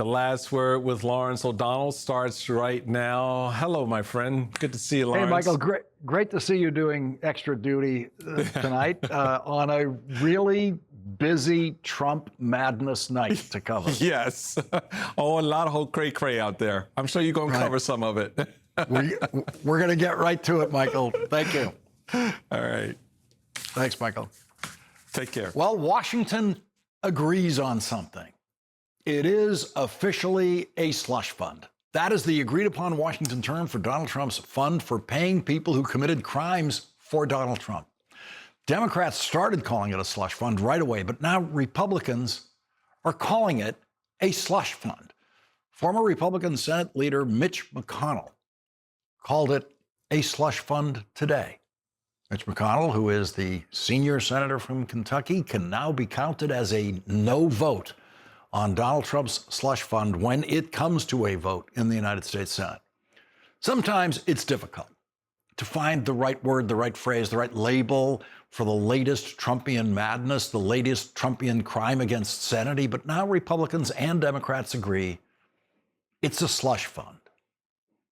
The Last Word with Lawrence O'Donnell starts right now. Hello, my friend. Good to see you, Lawrence. Hey, Michael. Great to see you doing extra duty tonight on a really busy Trump madness night to cover. Yes. Oh, a lot of whole cray-cray out there. I'm sure you're going to cover some of it. We're going to get right to it, Michael. Thank you. All right. Thanks, Michael. Take care. Well, Washington agrees on something. It is officially a slush fund. That is the agreed upon Washington term for Donald Trump's fund for paying people who committed crimes for Donald Trump. Democrats started calling it a slush fund right away, but now Republicans are calling it a slush fund. Former Republican Senate leader Mitch McConnell called it a slush fund today. Mitch McConnell, who is the senior senator from Kentucky, can now be counted as a no vote on Donald Trump's slush fund when it comes to a vote in the United States Senate. Sometimes it's difficult to find the right word, the right phrase, the right label for the latest Trumpian madness, the latest Trumpian crime against sanity, but now Republicans and Democrats agree it's a slush fund.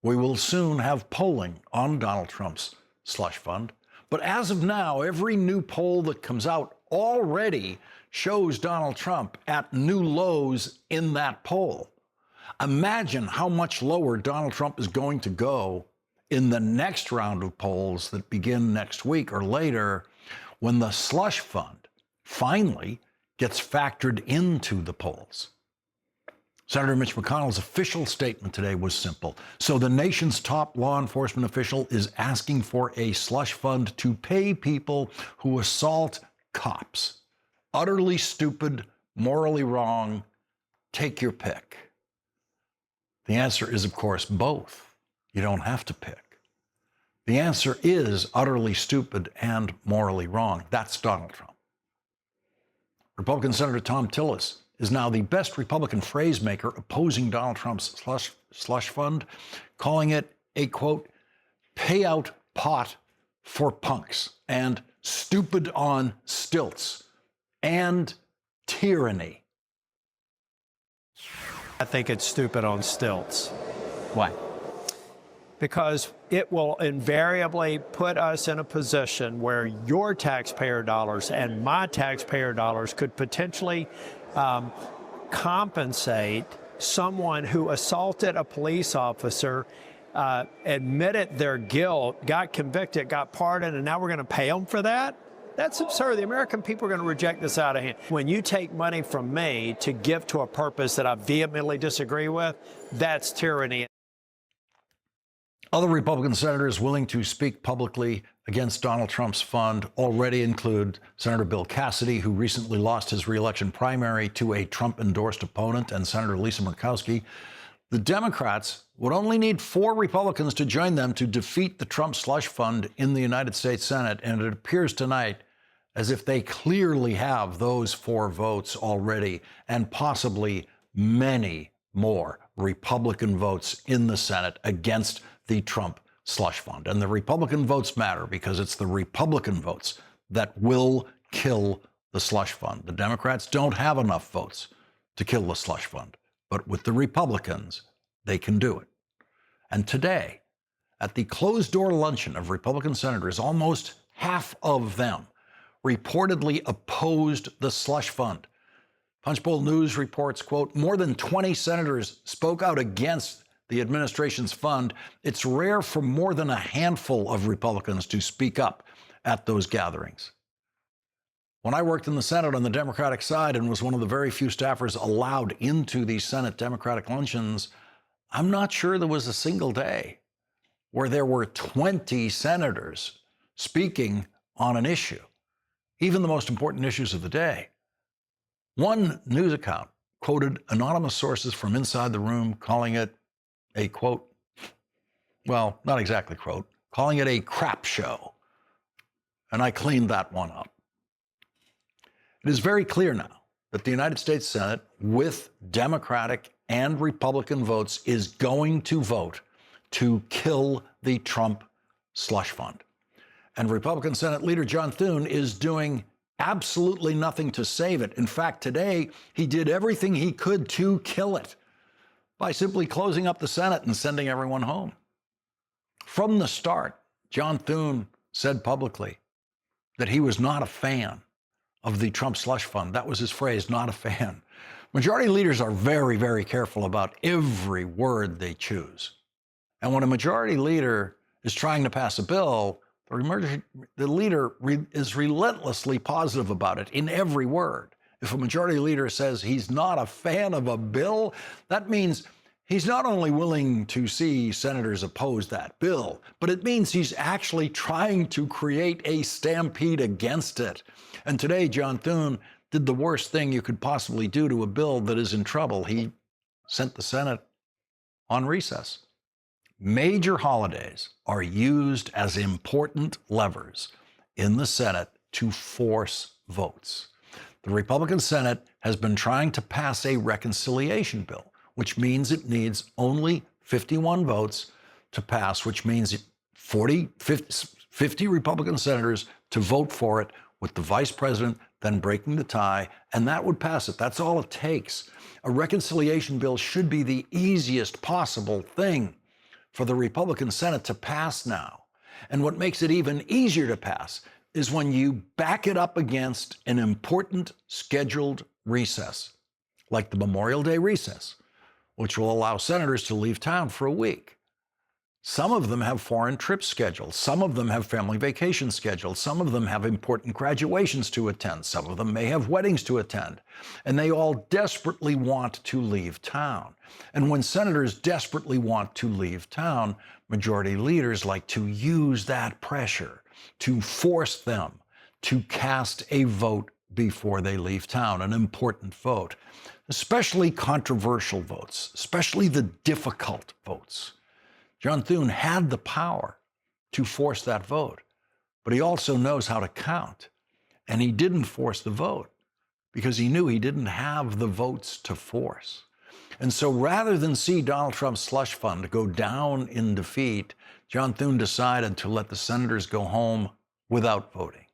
We will soon have polling on Donald Trump's slush fund, but as of now, every new poll that comes out already shows Donald Trump at new lows in that poll. Imagine how much lower Donald Trump is going to go in the next round of polls that begin next week or later, when the slush fund finally gets factored into the polls. Senator Mitch McConnell's official statement today was simple. So the nation's top law enforcement official is asking for a slush fund to pay people who assault cops. Utterly stupid, morally wrong, take your pick. The answer is, of course, both. You don't have to pick. The answer is utterly stupid and morally wrong. That's Donald Trump. Republican Senator Thom Tillis is now the best Republican phrase maker opposing Donald Trump's slush fund, calling it a, quote, payout pot for punks and stupid on stilts and tyranny. I think it's stupid on stilts. Why? Because it will invariably put us in a position where your taxpayer dollars and my taxpayer dollars could potentially compensate someone who assaulted a police officer, admitted their guilt, got convicted, got pardoned, and now we're going to pay them for that? That's absurd. The American people are going to reject this out of hand. When you take money from me to give to a purpose that I vehemently disagree with, that's tyranny. Other Republican senators willing to speak publicly against Donald Trump's fund already include Senator Bill Cassidy, who recently lost his reelection primary to a Trump-endorsed opponent, and Senator Lisa Murkowski. The Democrats would only need 4 Republicans to join them to defeat the Trump slush fund in the United States Senate, and it appears tonight as if they clearly have those 4 votes already, and possibly many more Republican votes in the Senate against the Trump slush fund. And the Republican votes matter because it's the Republican votes that will kill the slush fund. The Democrats don't have enough votes to kill the slush fund, but with the Republicans, they can do it. And today, at the closed-door luncheon of Republican senators, almost half of them reportedly opposed the slush fund. Punchbowl News reports, quote, more than 20 senators spoke out against the administration's fund. It's rare for more than a handful of Republicans to speak up at those gatherings. When I worked in the Senate on the Democratic side and was one of the very few staffers allowed into the Senate Democratic luncheons, I'm not sure there was a single day where there were 20 senators speaking on an issue, even the most important issues of the day. One news account quoted anonymous sources from inside the room calling it a, quote, well, not exactly quote, calling it a crap show. And I cleaned that one up. It is very clear now that the United States Senate, with Democratic and Republican votes, is going to vote to kill the Trump slush fund. And Republican Senate leader John Thune is doing absolutely nothing to save it. In fact, today, he did everything he could to kill it. by simply closing up the Senate and sending everyone home. From the start, John Thune said publicly that he was not a fan of the Trump slush fund. That was his phrase, not a fan. Majority leaders are very, very careful about every word they choose. And when a majority leader is trying to pass a bill, the leader is relentlessly positive about it in every word. If a majority leader says he's not a fan of a bill, that means he's not only willing to see senators oppose that bill, but it means he's actually trying to create a stampede against it. And today, John Thune did the worst thing you could possibly do to a bill that is in trouble. He sent the Senate on recess. Major holidays are used as important levers in the Senate to force votes. The Republican Senate has been trying to pass a reconciliation bill, which means it needs only 51 votes to pass, which means 50 Republican senators to vote for it, with the vice president then breaking the tie, and that would pass it. That's all it takes. A reconciliation bill should be the easiest possible thing for the Republican Senate to pass now. And what makes it even easier to pass is when you back it up against an important scheduled recess, like the Memorial Day recess, which will allow senators to leave town for a week. Some of them have foreign trips scheduled. Some of them have family vacations scheduled. Some of them have important graduations to attend. Some of them may have weddings to attend. And they all desperately want to leave town. And when senators desperately want to leave town, majority leaders like to use that pressure to force them to cast a vote before they leave town, an important vote, especially controversial votes, especially the difficult votes. John Thune had the power to force that vote, but he also knows how to count. And he didn't force the vote because he knew he didn't have the votes to force. And so rather than see Donald Trump's slush fund go down in defeat, John Thune decided to let the senators go home without voting.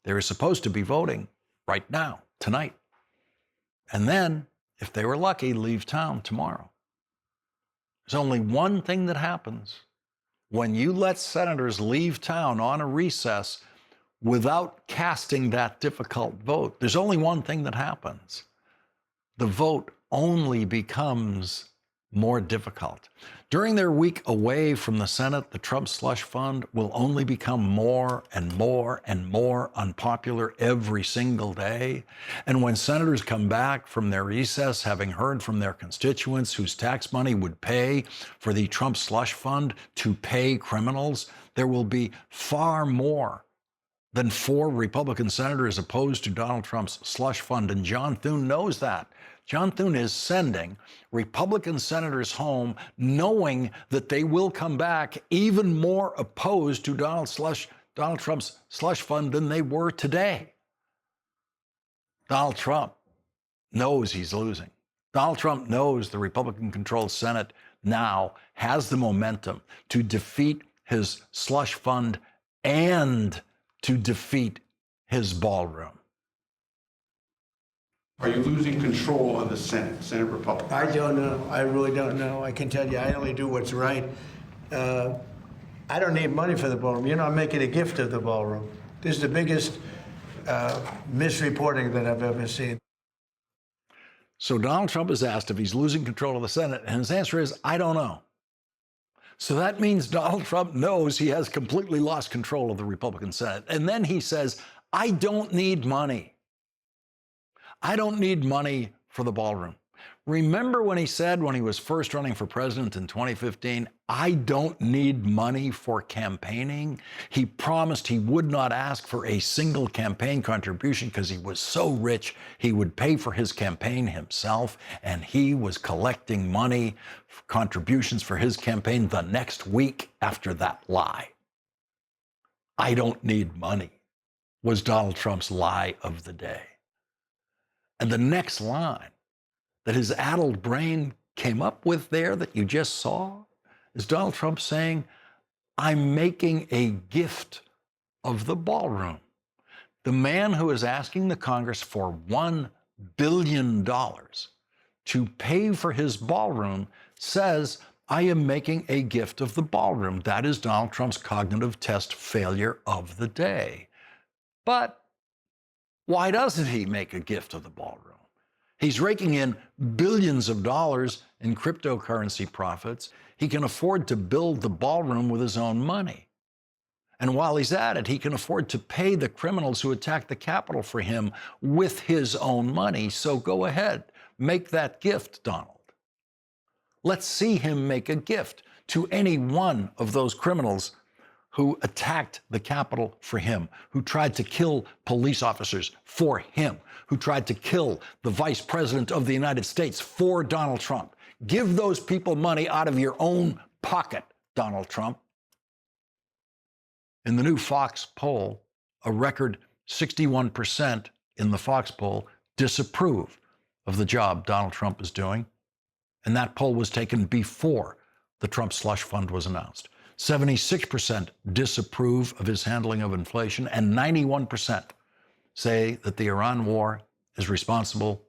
They were supposed to be voting right now, tonight. And then, if they were lucky, leave town tomorrow. There's only one thing that happens when you let senators leave town on a recess without casting that difficult vote. There's only one thing that happens. The vote only becomes more difficult. During their week away from the Senate, the Trump slush fund will only become more and more and more unpopular every single day. And when senators come back from their recess, having heard from their constituents whose tax money would pay for the Trump slush fund to pay criminals, there will be far more than 4 Republican senators opposed to Donald Trump's slush fund. And John Thune knows that. John Thune is sending Republican senators home knowing that they will come back even more opposed to Donald Trump's slush fund than they were today. Donald Trump knows he's losing. Donald Trump knows the Republican-controlled Senate now has the momentum to defeat his slush fund and to defeat his ballroom. Are you losing control of the Senate Republicans? I don't know. I really don't know. I can tell you, I only do what's right. I don't need money for the ballroom. You know, I'm making a gift of the ballroom. This is the biggest misreporting that I've ever seen. So Donald Trump is asked if he's losing control of the Senate, and his answer is, I don't know. So that means Donald Trump knows he has completely lost control of the Republican Senate. And then he says, I don't need money. I don't need money for the ballroom. Remember when he said when he was first running for president in 2015, I don't need money for campaigning? He promised he would not ask for a single campaign contribution because he was so rich he would pay for his campaign himself, and he was collecting money, contributions for his campaign the next week after that lie. I don't need money was Donald Trump's lie of the day. And the next line that his addled brain came up with there that you just saw is Donald Trump saying, I'm making a gift of the ballroom. The man who is asking the Congress for $1 billion to pay for his ballroom says, I am making a gift of the ballroom. That is Donald Trump's cognitive test failure of the day. But why doesn't he make a gift of the ballroom? He's raking in billions of dollars in cryptocurrency profits. He can afford to build the ballroom with his own money. And while he's at it, he can afford to pay the criminals who attacked the Capitol for him with his own money. So go ahead, make that gift, Donald. Let's see him make a gift to any one of those criminals who attacked the Capitol for him, who tried to kill police officers for him, who tried to kill the Vice President of the United States for Donald Trump. Give those people money out of your own pocket, Donald Trump. In the new Fox poll, a record 61% in the Fox poll disapprove of the job Donald Trump is doing. And that poll was taken before the Trump slush fund was announced. 76% disapprove of his handling of inflation, and 91% say that the Iran war is responsible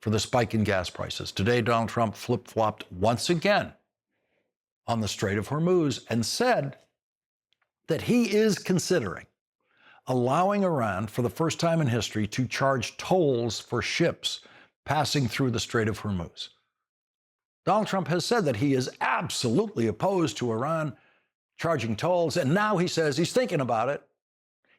for the spike in gas prices. Today, Donald Trump flip-flopped once again on the Strait of Hormuz and said that he is considering allowing Iran, for the first time in history, to charge tolls for ships passing through the Strait of Hormuz. Donald Trump has said that he is absolutely opposed to Iran charging tolls, and now he says he's thinking about it.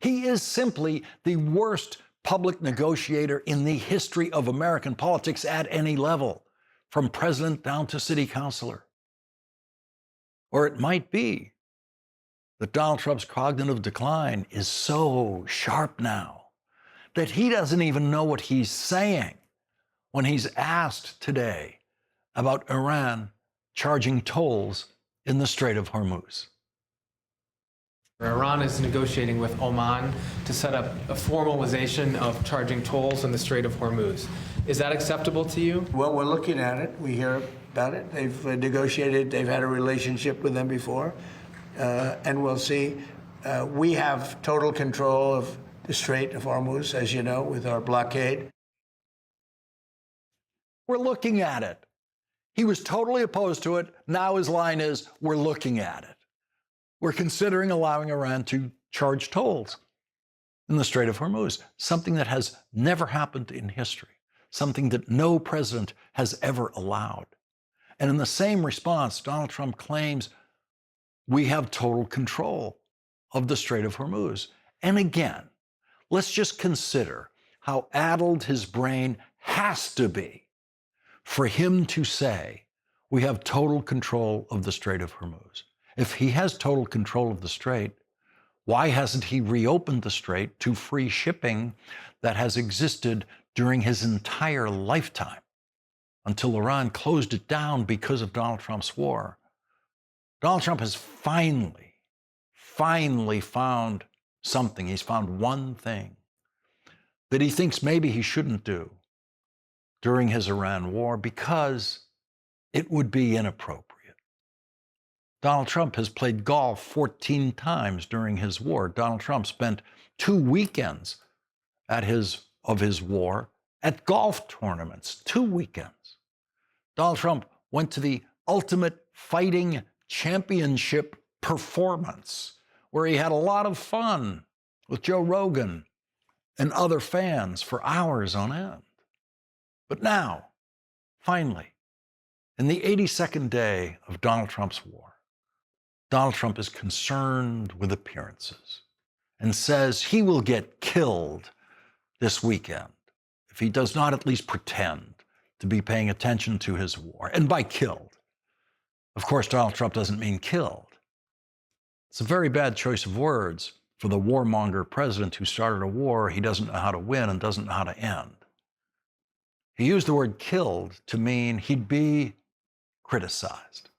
He is simply the worst public negotiator in the history of American politics at any level, from president down to city councilor. Or it might be that Donald Trump's cognitive decline is so sharp now that he doesn't even know what he's saying when he's asked today about Iran charging tolls in the Strait of Hormuz. Iran is negotiating with Oman to set up a formalization of charging tolls in the Strait of Hormuz. Is that acceptable to you? Well, we're looking at it. We hear about it. They've negotiated. They've had a relationship with them before. And we'll see. We have total control of the Strait of Hormuz, as you know, with our blockade. We're looking at it. He was totally opposed to it. Now his line is, we're looking at it. We're considering allowing Iran to charge tolls in the Strait of Hormuz, something that has never happened in history, something that no president has ever allowed. And in the same response, Donald Trump claims we have total control of the Strait of Hormuz. And again, let's just consider how addled his brain has to be for him to say we have total control of the Strait of Hormuz. If he has total control of the Strait, why hasn't he reopened the Strait to free shipping that has existed during his entire lifetime until Iran closed it down because of Donald Trump's war? Donald Trump has finally found something. He's found one thing that he thinks maybe he shouldn't do during his Iran war because it would be inappropriate. Donald Trump has played golf 14 times during his war. Donald Trump spent 2 weekends of his war at golf tournaments, 2 weekends. Donald Trump went to the Ultimate Fighting Championship performance where he had a lot of fun with Joe Rogan and other fans for hours on end. But now, finally, in the 82nd day of Donald Trump's war, Donald Trump is concerned with appearances and says he will get killed this weekend if he does not at least pretend to be paying attention to his war. And by killed, of course, Donald Trump doesn't mean killed. It's a very bad choice of words for the warmonger president who started a war he doesn't know how to win and doesn't know how to end. He used the word killed to mean he'd be criticized.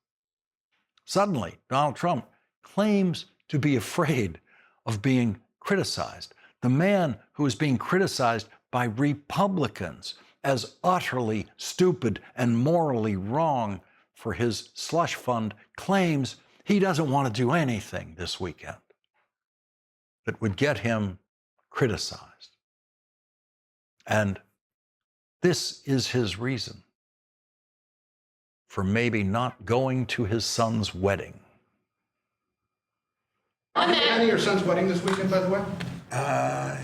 Suddenly, Donald Trump claims to be afraid of being criticized. The man who is being criticized by Republicans as utterly stupid and morally wrong for his slush fund claims he doesn't want to do anything this weekend that would get him criticized. And this is his reason. for maybe not going to his son's wedding. Are you planning your son's wedding this weekend, by the way?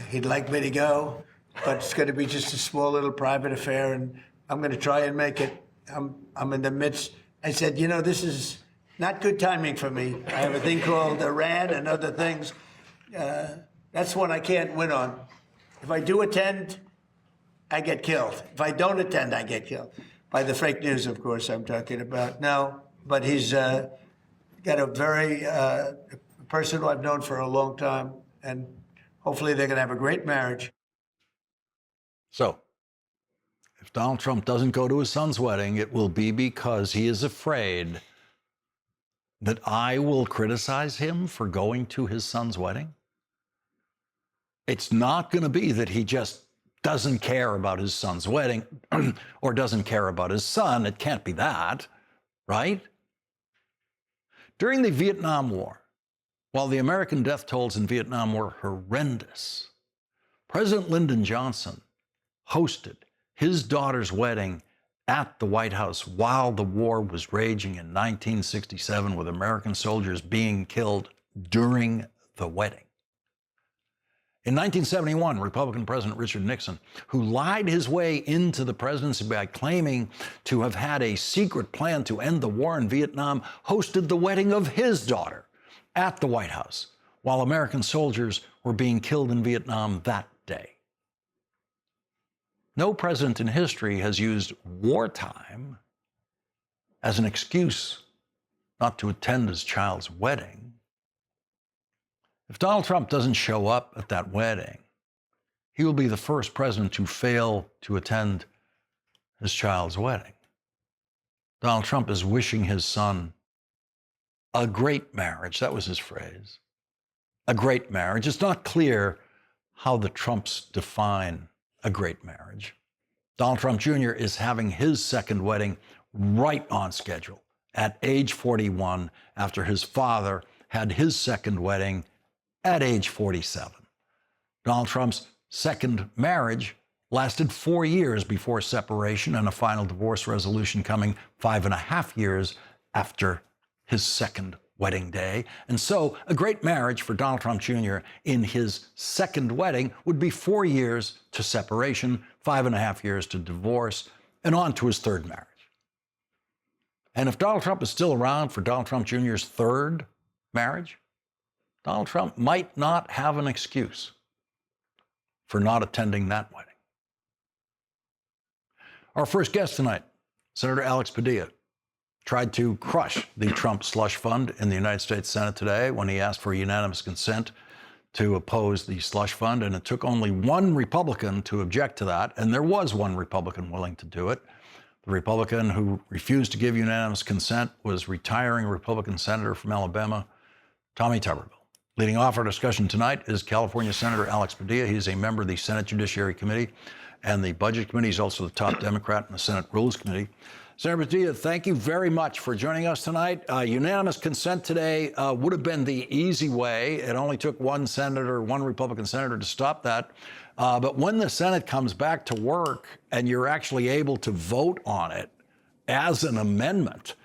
He'd like me to go, but it's going to be just a small little private affair, and I'm going to try and make it. I'm in the midst. I said, you know, this is not good timing for me. I have a thing called Iran and other things. That's one I can't win on. If I do attend, I get killed. If I don't attend, I get killed. By the fake news, of course, I'm talking about. No, but he's got a very person who I've known for a long time, and hopefully they're going to have a great marriage. So, if Donald Trump doesn't go to his son's wedding, it will be because he is afraid that I will criticize him for going to his son's wedding. It's not going to be that he just doesn't care about his son's wedding or doesn't care about his son. It can't be that, right? During the Vietnam War, while the American death tolls in Vietnam were horrendous, President Lyndon Johnson hosted his daughter's wedding at the White House while the war was raging in 1967, with American soldiers being killed during the wedding. In 1971, Republican President Richard Nixon, who lied his way into the presidency by claiming to have had a secret plan to end the war in Vietnam, hosted the wedding of his daughter at the White House while American soldiers were being killed in Vietnam that day. No president in history has used wartime as an excuse not to attend his child's wedding. If Donald Trump doesn't show up at that wedding, he will be the first president to fail to attend his child's wedding. Donald Trump is wishing his son a great marriage. That was his phrase. A great marriage. It's not clear how the Trumps define a great marriage. Donald Trump Jr. is having his second wedding right on schedule at age 41, after his father had his second wedding at age 47. Donald Trump's second marriage lasted 4 years before separation, and a final divorce resolution coming 5.5 years after his second wedding day. And so a great marriage for Donald Trump Jr. in his second wedding would be 4 years to separation, 5.5 years to divorce, and on to his third marriage. And if Donald Trump is still around for Donald Trump Jr.'s third marriage, Donald Trump might not have an excuse for not attending that wedding. Our first guest tonight, Senator Alex Padilla, tried to crush the Trump slush fund in the United States Senate today when he asked for unanimous consent to oppose the slush fund. And it took only one Republican to object to that. And there was one Republican willing to do it. The Republican who refused to give unanimous consent was retiring Republican Senator from Alabama, Tommy Tuberville. Leading off our discussion tonight is California Senator Alex Padilla. He's a member of the Senate Judiciary Committee and the Budget Committee. He's also the top Democrat in the Senate Rules Committee. Senator Padilla, thank you very much for joining us tonight. Unanimous consent today would have been the easy way. It only took one Republican senator to stop that. But when the Senate comes back to work and you're actually able to vote on it as an amendment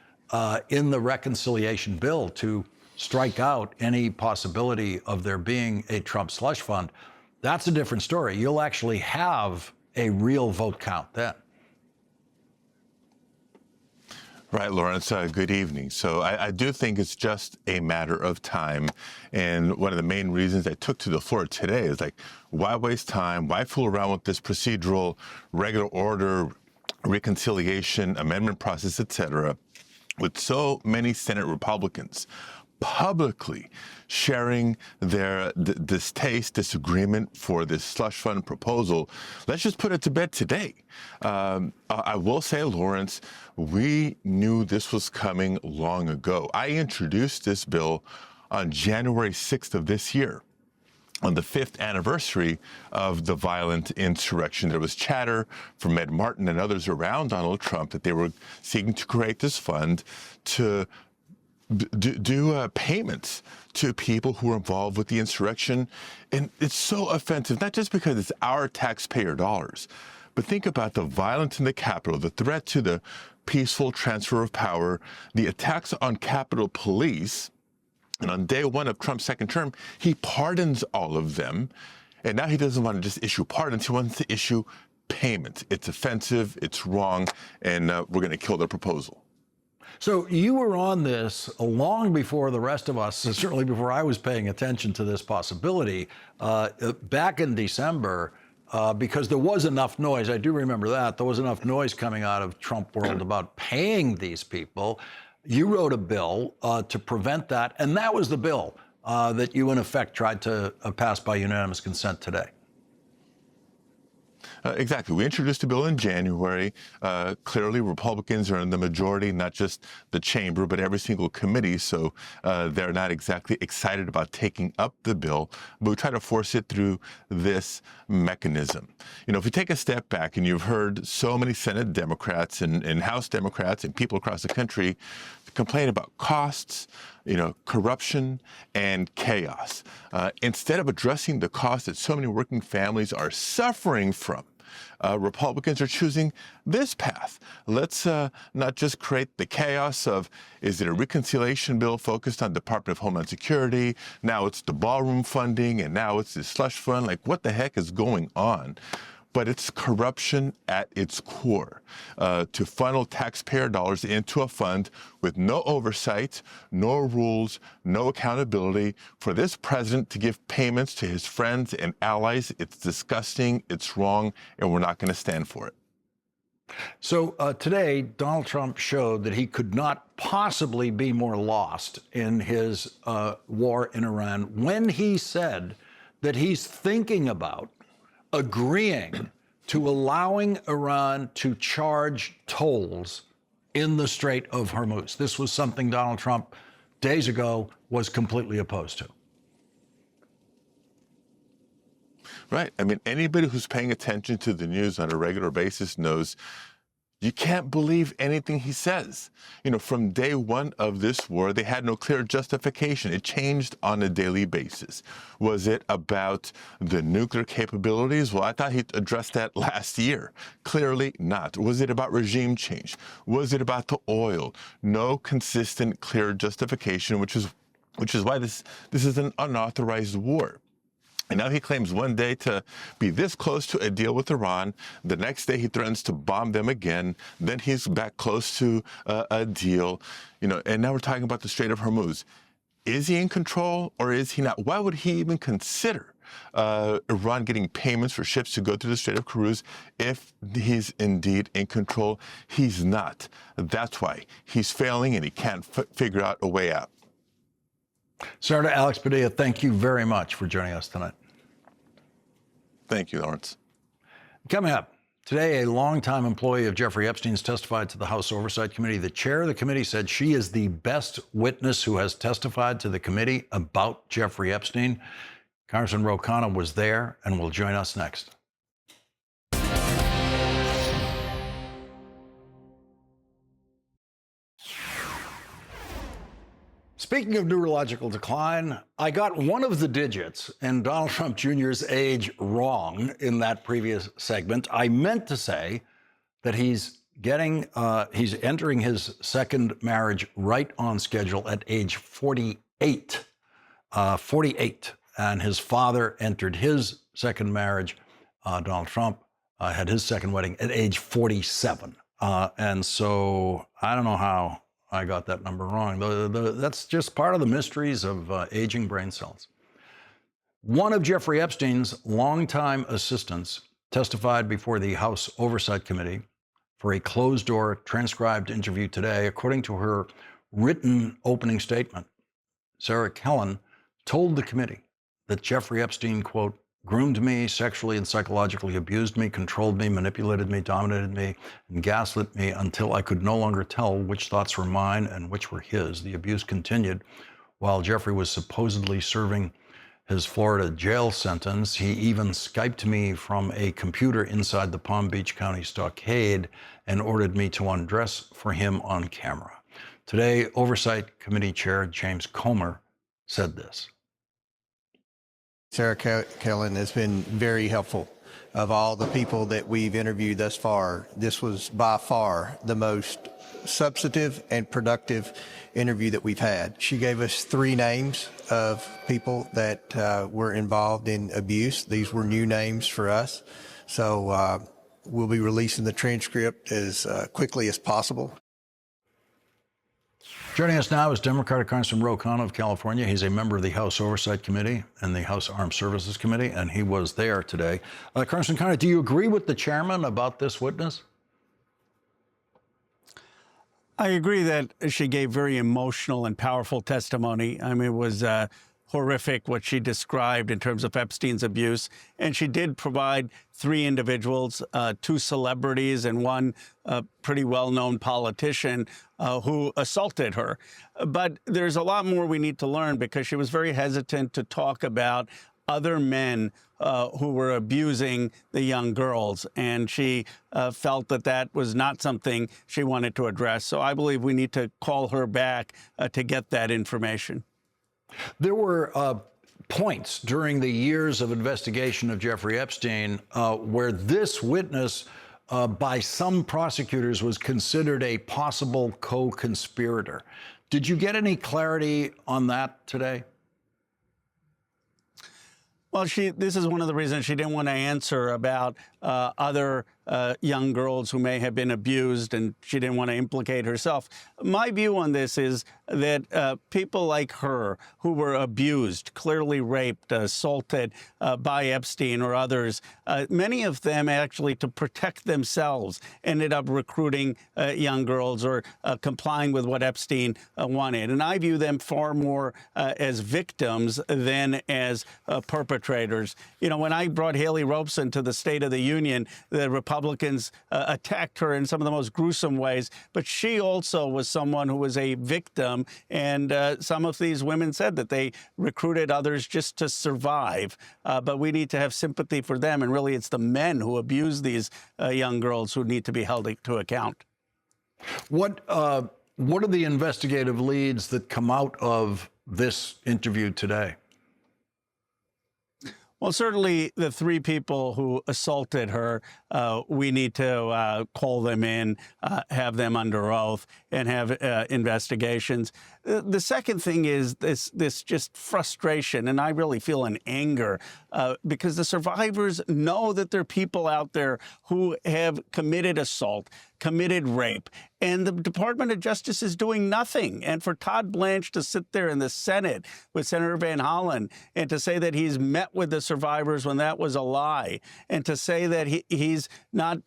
in the reconciliation bill to strike out any possibility of there being a Trump slush fund, that's a different story. You'll actually have a real vote count then. Right, Lawrence. Good evening. So I do think it's just a matter of time. And one of the main reasons I took to the floor today is like, why waste time? Why fool around with this procedural, regular order, reconciliation, amendment process, et cetera, with so many Senate Republicans publicly sharing their distaste, disagreement for this slush fund proposal? Let's just put it to bed today. I will say, Lawrence, we knew this was coming long ago. I introduced this bill on January 6th of this year, on the 5th anniversary of the violent insurrection. There was chatter from Ed Martin and others around Donald Trump that they were seeking to create this fund to do payments to people who were involved with the insurrection. And it's so offensive, not just because it's our taxpayer dollars, But think about the violence in the Capitol, the threat to the peaceful transfer of power, the attacks on Capitol Police. And on day one of Trump's second term, he pardons all of them. And now he doesn't want to just issue pardons. He wants to issue payments. It's offensive, it's wrong, and we're going to kill the proposal. So you were on this long before the rest of us, certainly before I was paying attention to this possibility, back in December, because there was enough noise. I do remember that. There was enough noise coming out of Trump world about paying these people. You wrote a bill to prevent that, and that was the bill that you, in effect, tried to pass by unanimous consent today. Exactly. We introduced a bill in January. Clearly, Republicans are in the majority, not just the chamber, but every single committee. So they're not exactly excited about taking up the bill, but we try to force it through this mechanism. You know, if we take a step back, and you've heard so many Senate Democrats and House Democrats and people across the country complain about costs, you know, corruption and chaos. Instead of addressing the costs that so many working families are suffering from, Republicans are choosing this path. Let's not just create the chaos of, is it a reconciliation bill focused on Department of Homeland Security? Now it's the ballroom funding, and now it's the slush fund. Like, what the heck is going on? But it's corruption at its core, to funnel taxpayer dollars into a fund with no oversight, no rules, no accountability, for this president to give payments to his friends and allies. It's disgusting, it's wrong, and we're not going to stand for it. So today, Donald Trump showed that he could not possibly be more lost in his war in Iran when he said that he's thinking about agreeing to allowing Iran to charge tolls in the Strait of Hormuz. This was something Donald Trump days ago was completely opposed to. Right. I mean, anybody who's paying attention to the news on a regular basis knows you can't believe anything he says. You know, from day one of this war, they had no clear justification. It changed on a daily basis. Was it about the nuclear capabilities? Well, I thought he addressed that last year. Clearly not. Was it about regime change? Was it about the oil? No consistent, clear justification, which is why this is an unauthorized war. And now he claims one day to be this close to a deal with Iran. The next day he threatens to bomb them again. Then he's back close to a deal. You know, and now we're talking about the Strait of Hormuz. Is he in control or is he not? Why would he even consider Iran getting payments for ships to go through the Strait of Hormuz if he's indeed in control? He's not. That's why he's failing and he can't figure out a way out. Senator Alex Padilla, thank you very much for joining us tonight. Thank you, Lawrence. Coming up, today, a longtime employee of Jeffrey Epstein's testified to the House Oversight Committee. The chair of the committee said she is the best witness who has testified to the committee about Jeffrey Epstein. Congressman Ro Khanna was there and will join us next. Speaking of neurological decline, I got one of the digits in Donald Trump Jr.'s age wrong in that previous segment. I meant to say that he's entering his second marriage right on schedule at age 48. 48. And his father entered his second marriage, Donald Trump, had his second wedding at age 47. And so I don't know how I got that number wrong. That's just part of the mysteries of aging brain cells. One of Jeffrey Epstein's longtime assistants testified before the House Oversight Committee for a closed-door transcribed interview today. According to her written opening statement, Sarah Kellen told the committee that Jeffrey Epstein, quote, groomed me, sexually and psychologically abused me, controlled me, manipulated me, dominated me, and gaslit me until I could no longer tell which thoughts were mine and which were his. The abuse continued while Jeffrey was supposedly serving his Florida jail sentence. He even Skyped me from a computer inside the Palm Beach County stockade and ordered me to undress for him on camera. Today, Oversight Committee Chair James Comer said this. Sarah Kellen has been very helpful of all the people that we've interviewed thus far, this was by far the most substantive and productive interview that we've had. She gave us 3 names of people that were involved in abuse. These were new names for us. So we'll be releasing the transcript as quickly as possible. Joining us now is Democratic Congressman Ro Khanna of California. He's a member of the House Oversight Committee and the House Armed Services Committee, and he was there today. Congressman Khanna, do you agree with the chairman about this witness? I agree that she gave very emotional and powerful testimony. I mean, it was horrific what she described in terms of Epstein's abuse. And she did provide 3 individuals, 2 celebrities and 1 pretty well-known politician who assaulted her. But there's a lot more we need to learn, because she was very hesitant to talk about other men who were abusing the young girls. And she felt that that was not something she wanted to address. So I believe we need to call her back to get that information. There were points during the years of investigation of Jeffrey Epstein where this witness, by some prosecutors, was considered a possible co-conspirator. Did you get any clarity on that today? Well, this is one of the reasons she didn't want to answer about other young girls who may have been abused, and she didn't want to implicate herself. My view on this is that people like her who were abused, clearly raped, assaulted by Epstein or others, many of them actually, to protect themselves, ended up recruiting young girls or complying with what Epstein wanted. And I view them far more as victims than as perpetrators. You know, when I brought Haley Robeson to the State of the Union, the Republicans attacked her in some of the most gruesome ways, but she also was someone who was a victim, and some of these women said that they recruited others just to survive, but we need to have sympathy for them, and really it's the men who abuse these young girls who need to be held to account. What are the investigative leads that come out of this interview today? Well, certainly the 3 people who assaulted her, we need to call them in, have them under oath, and have investigations. The second thing is this just frustration, and I really feel an anger, because the survivors know that there are people out there who have committed assault, committed rape, and the Department of Justice is doing nothing. And for Todd Blanche to sit there in the Senate with Senator Van Hollen and to say that he's met with the survivors when that was a lie, and to say that he's not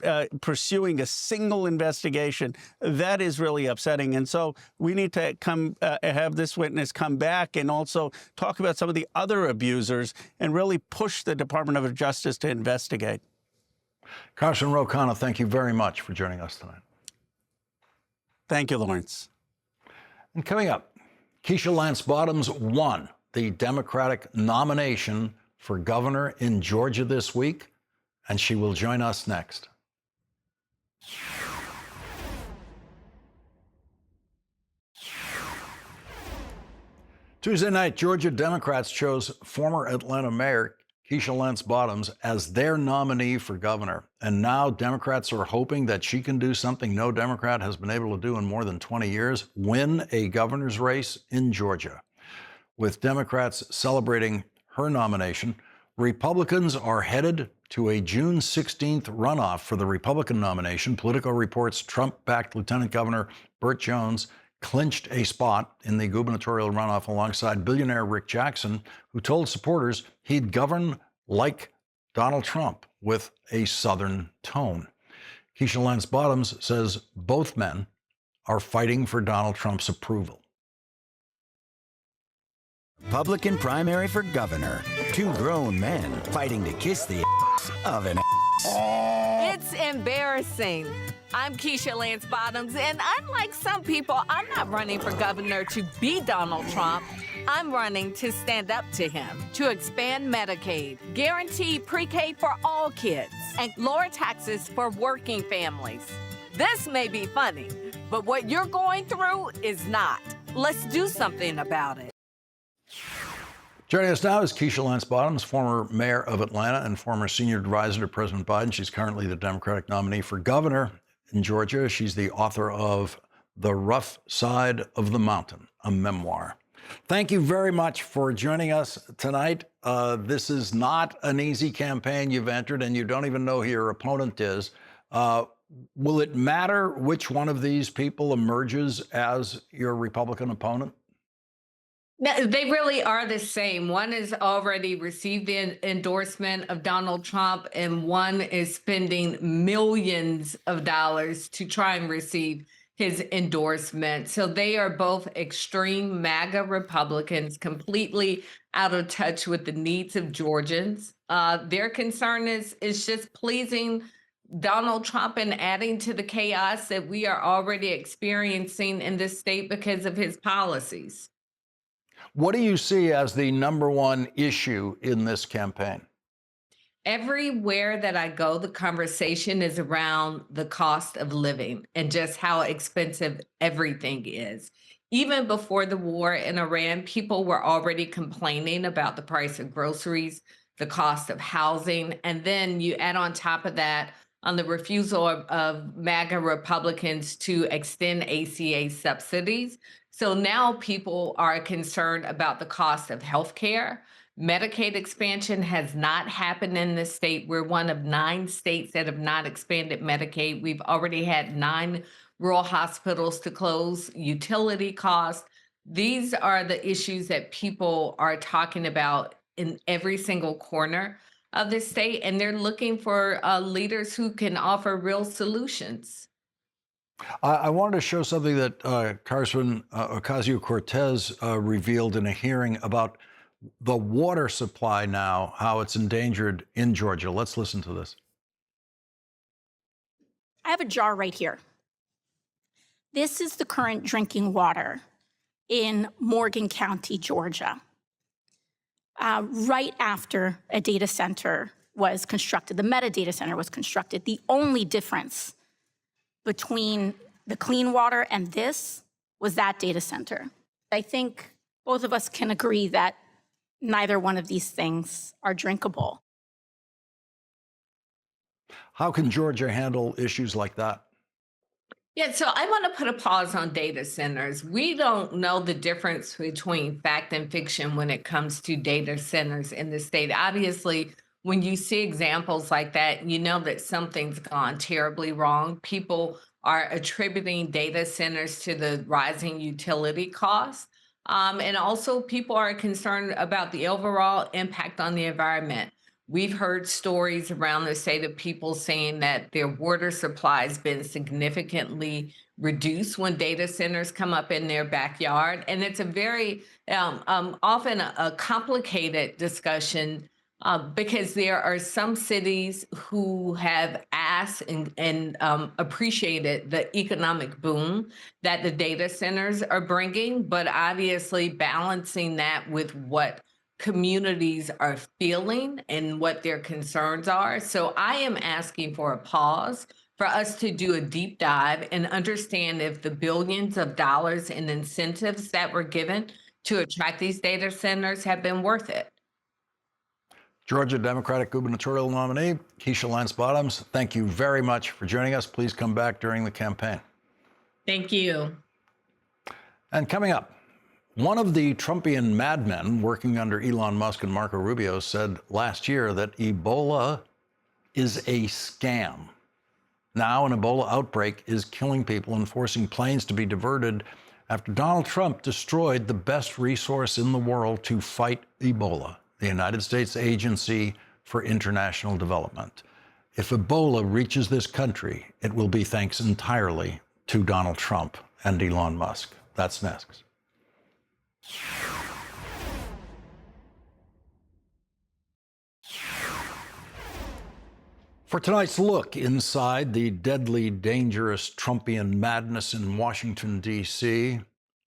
pursuing a single investigation, that is really upsetting. And so we need to have this witness come back and also talk about some of the other abusers and really push the Department of Justice to investigate. Congressman Ro Khanna, thank you very much for joining us tonight. Thank you, Lawrence. And coming up, Keisha Lance Bottoms won the Democratic nomination for governor in Georgia this week, and she will join us next. Tuesday night, Georgia Democrats chose former Atlanta Mayor Keisha Lance Bottoms as their nominee for governor. And now Democrats are hoping that she can do something no Democrat has been able to do in more than 20 years, win a governor's race in Georgia. With Democrats celebrating her nomination, Republicans are headed to a June 16th runoff for the Republican nomination. Politico reports Trump-backed Lieutenant Governor Burt Jones clinched a spot in the gubernatorial runoff alongside billionaire Rick Jackson, who told supporters he'd govern like Donald Trump with a Southern tone. Keisha Lance Bottoms says both men are fighting for Donald Trump's approval. Republican primary for governor. 2 grown men fighting to kiss the ass of an ass. It's embarrassing. I'm Keisha Lance Bottoms, and unlike some people, I'm not running for governor to be Donald Trump. I'm running to stand up to him, to expand Medicaid, guarantee pre-K for all kids, and lower taxes for working families. This may be funny, but what you're going through is not. Let's do something about it. Joining us now is Keisha Lance Bottoms, former mayor of Atlanta and former senior advisor to President Biden. She's currently the Democratic nominee for governor in Georgia. She's the author of The Rough Side of the Mountain, a memoir. Thank you very much for joining us tonight. This is not an easy campaign you've entered, and you don't even know who your opponent is. Will it matter which one of these people emerges as your Republican opponent? No, they really are the same. One has already received the endorsement of Donald Trump, and one is spending millions of dollars to try and receive his endorsement. So they are both extreme MAGA Republicans, completely out of touch with the needs of Georgians. Their concern is just pleasing Donald Trump and adding to the chaos that we are already experiencing in this state because of his policies. What do you see as the number one issue in this campaign? Everywhere that I go, the conversation is around the cost of living and just how expensive everything is. Even before the war in Iran, people were already complaining about the price of groceries, the cost of housing, and then you add on top of that on the refusal of MAGA Republicans to extend ACA subsidies. So now people are concerned about the cost of health care. Medicaid expansion has not happened in this state. We're one of 9 states that have not expanded Medicaid. We've already had 9 rural hospitals to close, utility costs. These are the issues that people are talking about in every single corner of the state, and they're looking for leaders who can offer real solutions. I wanted to show something that Congressman Ocasio-Cortez revealed in a hearing about the water supply now, how it's endangered in Georgia. Let's listen to this. I have a jar right here. This is the current drinking water in Morgan County, Georgia. Right after a data center was constructed, the Meta data center was constructed, the only difference between the clean water and this was that data center. I think both of us can agree that neither one of these things are drinkable. How can Georgia handle issues like that? Yeah, so I want to put a pause on data centers. We don't know the difference between fact and fiction when it comes to data centers in the state. Obviously, when you see examples like that, you know that something's gone terribly wrong. People are attributing data centers to the rising utility costs. And also people are concerned about the overall impact on the environment. We've heard stories around the state of people saying that their water supply has been significantly reduced when data centers come up in their backyard. And it's a very often a complicated discussion because there are some cities who have asked and appreciated the economic boom that the data centers are bringing, but obviously balancing that with what communities are feeling and what their concerns are. So I am asking for a pause for us to do a deep dive and understand if the billions of dollars in incentives that were given to attract these data centers have been worth it. Georgia Democratic gubernatorial nominee, Keisha Lance Bottoms, thank you very much for joining us. Please come back during the campaign. Thank you. And coming up, one of the Trumpian madmen working under Elon Musk and Marco Rubio said last year that Ebola is a scam. Now an Ebola outbreak is killing people and forcing planes to be diverted after Donald Trump destroyed the best resource in the world to fight Ebola, the United States Agency for International Development. If Ebola reaches this country, it will be thanks entirely to Donald Trump and Elon Musk. That's next. For tonight's look inside the deadly, dangerous Trumpian madness in Washington, D.C.,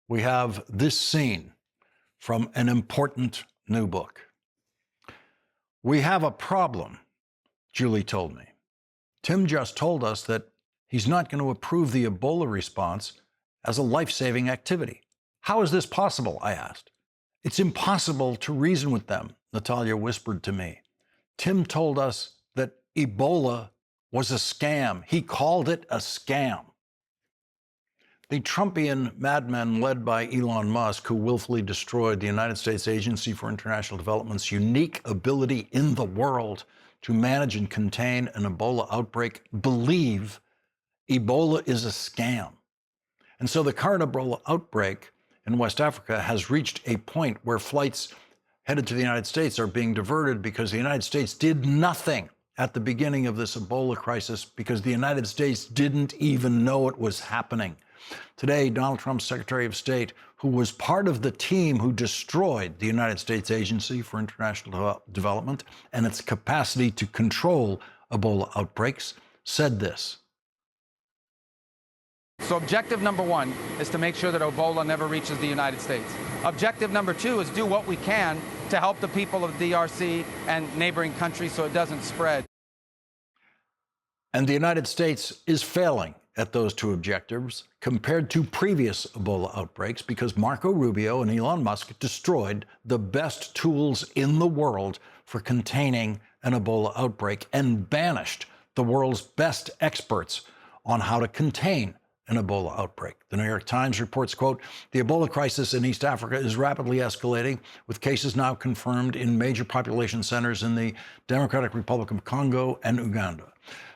we have this scene from an important new book. We have a problem, Julie told me. Tim just told us that he's not going to approve the Ebola response as a life-saving activity. How is this possible, I asked. It's impossible to reason with them, Natalia whispered to me. Tim told us that Ebola was a scam. He called it a scam. The Trumpian madmen led by Elon Musk, who willfully destroyed the United States Agency for International Development's unique ability in the world to manage and contain an Ebola outbreak, believe Ebola is a scam. And so the current Ebola outbreak in West Africa has reached a point where flights headed to the United States are being diverted because the United States did nothing at the beginning of this Ebola crisis because the United States didn't even know it was happening. Today, Donald Trump's Secretary of State, who was part of the team who destroyed the United States Agency for International Development and its capacity to control Ebola outbreaks, said this. So objective number one is to make sure that Ebola never reaches the United States. Objective number two is do what we can to help the people of the DRC and neighboring countries so it doesn't spread. And the United States is failing at those two objectives compared to previous Ebola outbreaks because Marco Rubio and Elon Musk destroyed the best tools in the world for containing an Ebola outbreak and banished the world's best experts on how to contain an Ebola outbreak. The New York Times reports, quote, the Ebola crisis in East Africa is rapidly escalating, with cases now confirmed in major population centers in the Democratic Republic of Congo and Uganda.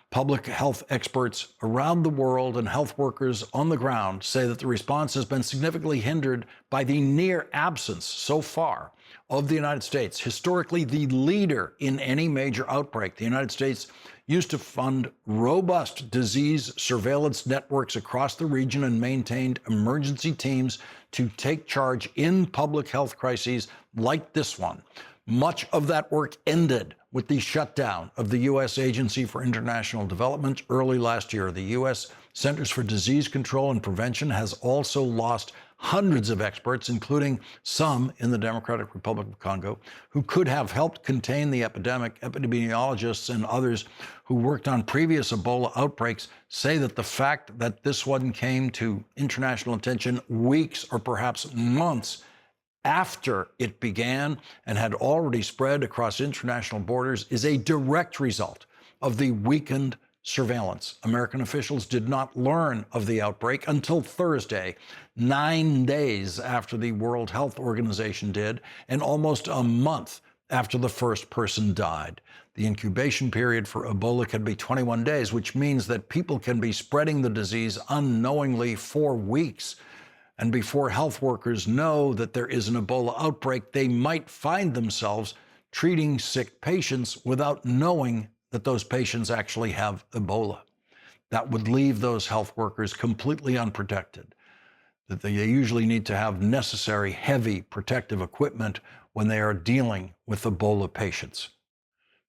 Public health experts around the world and health workers on the ground say that the response has been significantly hindered by the near absence so far of the United States, historically the leader in any major outbreak. The United States used to fund robust disease surveillance networks across the region and maintained emergency teams to take charge in public health crises like this one. Much of that work ended with the shutdown of the U.S. Agency for International Development early last year. The U.S. Centers for Disease Control and Prevention has also lost hundreds of experts, including some in the Democratic Republic of Congo, who could have helped contain the epidemic. Epidemiologists and others who worked on previous Ebola outbreaks say that the fact that this one came to international attention weeks or perhaps months after it began and had already spread across international borders is a direct result of the weakened surveillance. American officials did not learn of the outbreak until Thursday, 9 days after the World Health Organization did, and almost a month after the first person died. The incubation period for Ebola can be 21 days, which means that people can be spreading the disease unknowingly for weeks. And before health workers know that there is an Ebola outbreak, they might find themselves treating sick patients without knowing that those patients actually have Ebola. That would leave those health workers completely unprotected, that they usually need to have necessary heavy protective equipment when they are dealing with Ebola patients.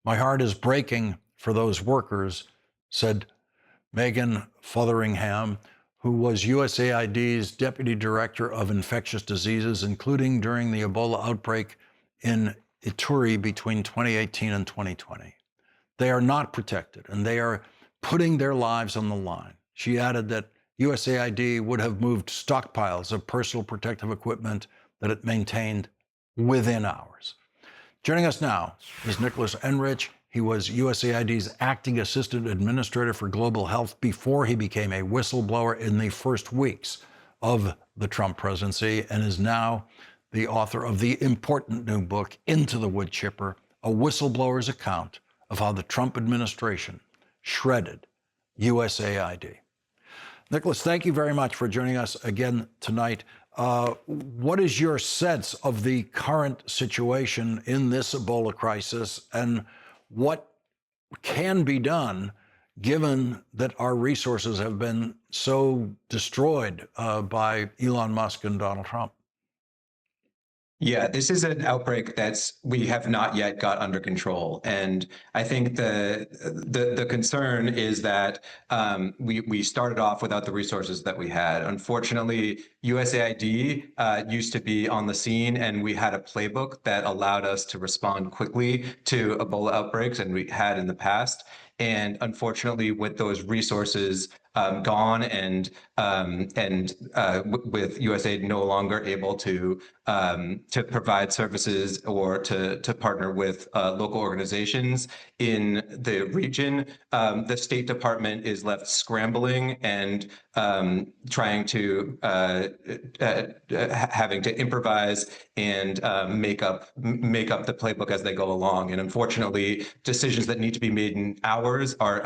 My heart is breaking for those workers, said Megan Fotheringham, who was USAID's Deputy Director of Infectious Diseases, including during the Ebola outbreak in Ituri between 2018 and 2020. They are not protected, and they are putting their lives on the line. She added that USAID would have moved stockpiles of personal protective equipment that it maintained within hours. Joining us now is Nicholas Enrich. He was USAID's acting assistant administrator for global health before he became a whistleblower in the first weeks of the Trump presidency, and is now the author of the important new book, Into the Wood Chipper, a whistleblower's account of how the Trump administration shredded USAID. Nicholas, thank you very much for joining us again tonight. What is your sense of the current situation in this Ebola crisis, and what can be done given that our resources have been so destroyed by Elon Musk and Donald Trump? Yeah, this is an outbreak we have not yet got under control, and I think the concern is that we started off without the resources that we had. Unfortunately, USAID used to be on the scene, and we had a playbook that allowed us to respond quickly to Ebola outbreaks, and we had in the past. And unfortunately, with those resources gone, and with USAID no longer able to provide services or to partner with local organizations in the region, the State Department is left scrambling and trying to having to improvise and make up the playbook as they go along. And unfortunately, decisions that need to be made in hours are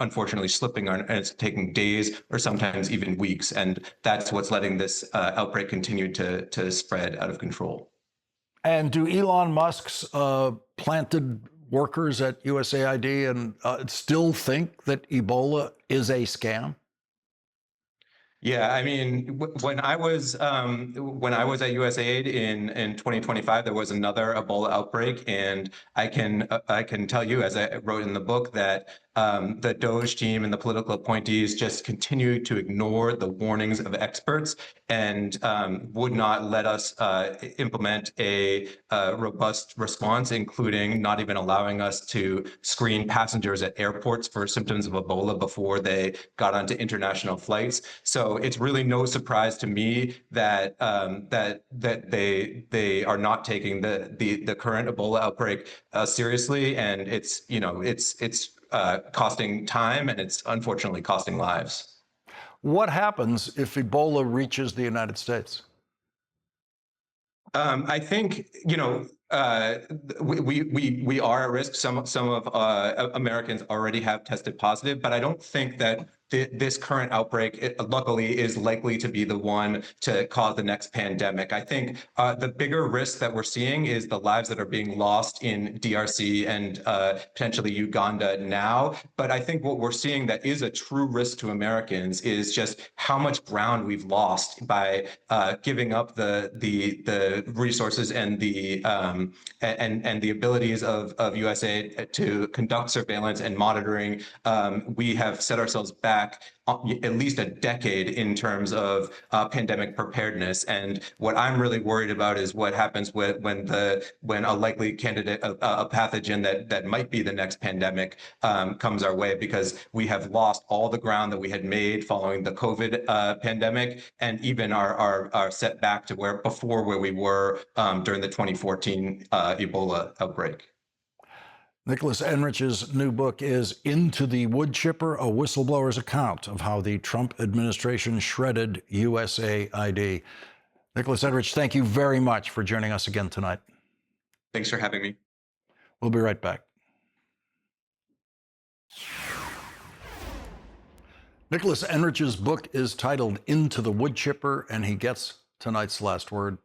unfortunately slipping, and it's taking days or sometimes even weeks. And that's what's letting this outbreak continue to spread out of control. And do Elon Musk's planted workers at USAID and still think that Ebola is a scam? Yeah, I mean, when I was at USAID in 2025, there was another Ebola outbreak, and I can tell you, as I wrote in the book, that the DOGE team and the political appointees just continued to ignore the warnings of experts and would not let us implement a robust response, including not even allowing us to screen passengers at airports for symptoms of Ebola before they got onto international flights. So it's really no surprise to me that they are not taking the current Ebola outbreak seriously, and it's costing time, and it's unfortunately costing lives. What happens if Ebola reaches the United States? I think, we are at risk. Some of Americans already have tested positive, but I don't think that this current outbreak, luckily, is likely to be the one to cause the next pandemic. I think the bigger risk that we're seeing is the lives that are being lost in DRC and potentially Uganda now. But I think what we're seeing that is a true risk to Americans is just how much ground we've lost by giving up the resources and the abilities of USAID to conduct surveillance and monitoring. We have set ourselves back at least a decade in terms of pandemic preparedness. And what I'm really worried about is what happens when a likely candidate, a pathogen that might be the next pandemic comes our way, because we have lost all the ground that we had made following the COVID pandemic, and even are set back to where we were during the 2014 Ebola outbreak. Nicholas Enrich's new book is Into the Wood Chipper, a whistleblower's account of how the Trump administration shredded USAID. Nicholas Enrich, thank you very much for joining us again tonight. Thanks for having me. We'll be right back. Nicholas Enrich's book is titled Into the Wood Chipper, and he gets tonight's last word.